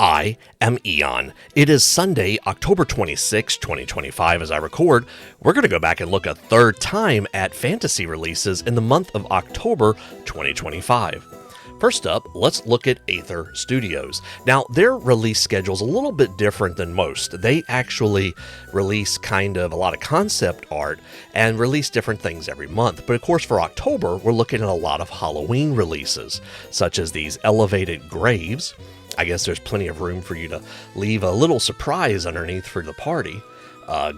I am Eon. It is Sunday, October 26, 2025 as I record. We're going to go back and look a third time at fantasy releases in the month of October 2025. First up, let's look at Aether Studios. Now, their release schedule is a little bit different than most. They actually release kind of a lot of concept art and release different things every month. But of course, for October, we're looking at a lot of Halloween releases, such as these elevated graves. I guess there's plenty of room for you to leave a little surprise underneath for the party.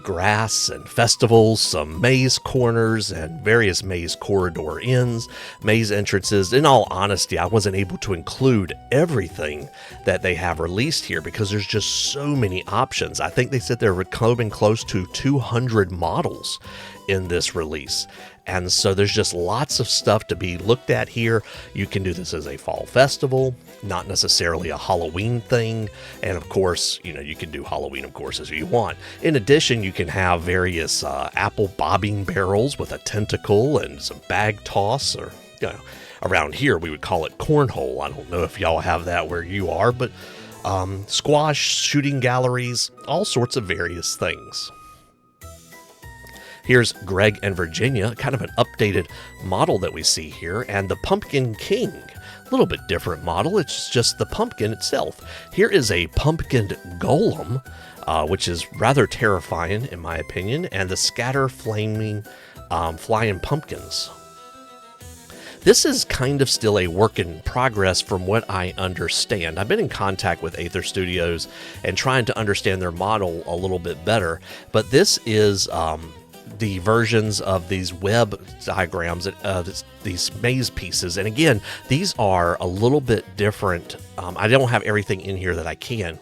Grass and festivals, some maze corners and various maze corridor ends, maze entrances. In all honesty, I wasn't able to include everything that they have released here because there's just so many options. I think they said they're coming close to 200 models in this release. And so there's just lots of stuff to be looked at here. You can do this as a fall festival, not necessarily a Halloween thing. And of course, you can do Halloween, of course, as you want. In addition, you can have various apple bobbing barrels with a tentacle and some bag toss, or, around here we would call it cornhole. I don't know if y'all have that where you are, but squash, shooting galleries, all sorts of various things. Here's Greg and Virginia, kind of an updated model that we see here, and the Pumpkin King. A little bit different model, it's just the pumpkin itself. Here is a pumpkin golem, which is rather terrifying in my opinion, and the scatter flaming flying pumpkins. This is kind of still a work in progress from what I understand. I've been in contact with Aether Studios and trying to understand their model a little bit better, but this is the versions of these web diagrams, these maze pieces. And again, these are a little bit different. I don't have everything in here that I can.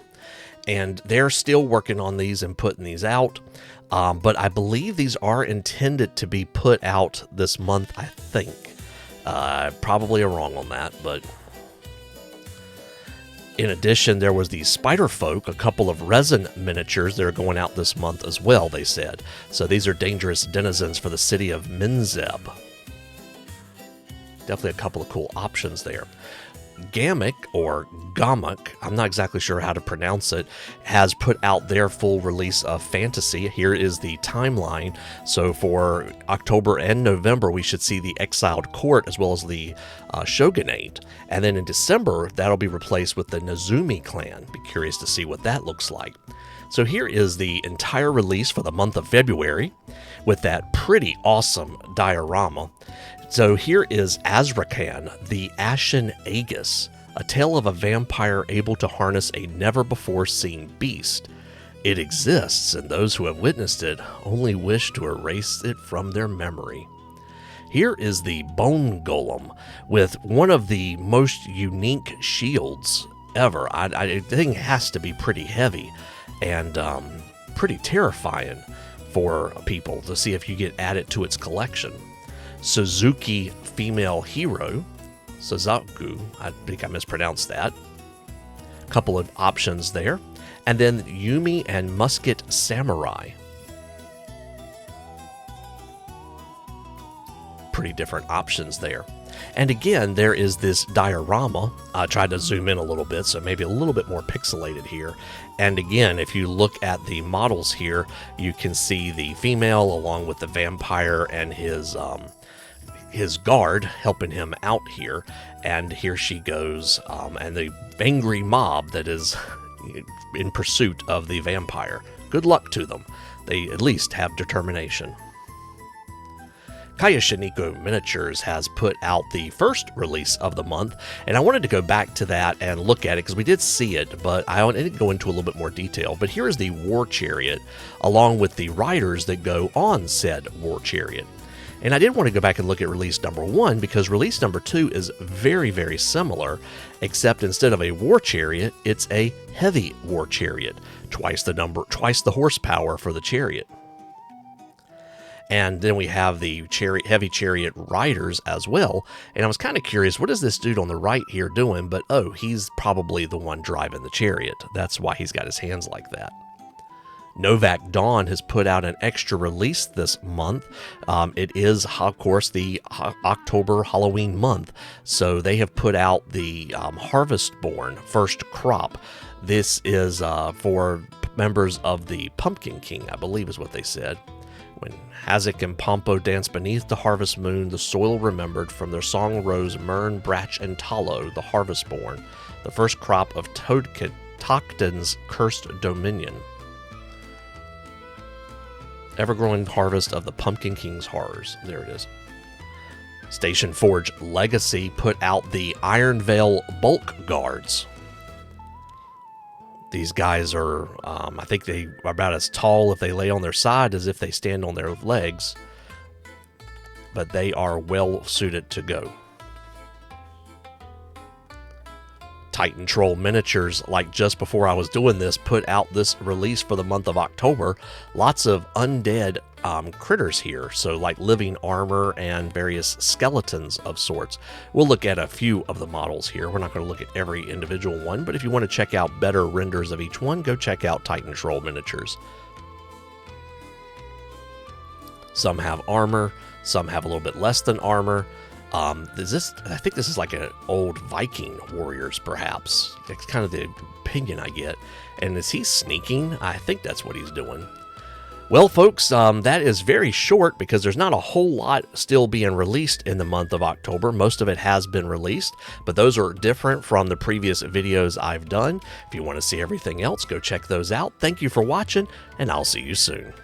And they're still working on these and putting these out. But I believe these are intended to be put out this month, I think. Probably wrong on that, but... In addition, there was the Spider Folk, a couple of resin miniatures that are going out this month as well, they said. So these are dangerous denizens for the city of Minzeb. Definitely a couple of cool options there. Ghamak, or Ghamak, I'm not exactly sure how to pronounce it, has put out their full release of fantasy. Here is the timeline. So for October and November, we should see the Exiled Court as well as the Shogunate. And then in December, that'll be replaced with the Nezumi clan. Be curious to see what that looks like. So here is the entire release for the month of February with that pretty awesome diorama. So here is Azrakhan, the Ashen Aegis, a tale of a vampire able to harness a never-before-seen beast. It exists, and those who have witnessed it only wish to erase it from their memory. Here is the Bone Golem, with one of the most unique shields ever. I think it has to be pretty heavy and pretty terrifying for people to see if you get added to its collection. Suzuki Female Hero, Suzaku, I think I mispronounced that. A couple of options there. And then Yumi and Musket Samurai. Pretty different options there. And again, there is this diorama. I tried to zoom in a little bit, so maybe a little bit more pixelated here. And again, if you look at the models here, you can see the female along with the vampire and his guard helping him out here. And here she goes, and the angry mob that is in pursuit of the vampire. Good luck to them. They at least have determination. Kyoushuneko Miniatures has put out the first release of the month, and I wanted to go back to that and look at it because we did see it, but I didn't go into a little bit more detail. But here is the War Chariot, along with the riders that go on said War Chariot. And I did want to go back and look at release number 1 because release number 2 is very, very similar, except instead of a War Chariot, it's a Heavy War Chariot, twice the horsepower for the chariot. And then we have the Heavy Chariot riders as well. And I was kind of curious, what is this dude on the right here doing? But oh, he's probably the one driving the chariot. That's why he's got his hands like that. Novac Dawn has put out an extra release this month. It is, of course, the October Halloween month, so they have put out the Harvestborn First Crop. This is for members of the Pumpkin King, I believe is what they said. When Hazak and Pompo dance beneath the harvest moon, the soil remembered from their song rose Myrn, Brach, and Tallow, the Harvestborn, the first crop of Toktan's cursed dominion. Ever-growing harvest of the Pumpkin King's horrors. There it is. Stationforge Legacy put out the Iron Veil Bulk Guards. These guys are, I think they are about as tall if they lay on their side as if they stand on their legs. But they are well suited to go. Titan Troll Miniatures, like just before I was doing this, put out this release for the month of October. Lots of undead critters here, so like living armor and various skeletons of sorts. We'll look at a few of the models here. We're not going to look at every individual one, but if you want to check out better renders of each one, go check out Titan Troll Miniatures. Some have armor, some have a little bit less than armor. I think this is like an old Viking warriors, perhaps. That's kind of the opinion I get. And is he sneaking? I think that's what he's doing. Well, folks, that is very short because there's not a whole lot still being released in the month of October. Most of it has been released, but those are different from the previous videos I've done. If you want to see everything else, go check those out. Thank you for watching, and I'll see you soon.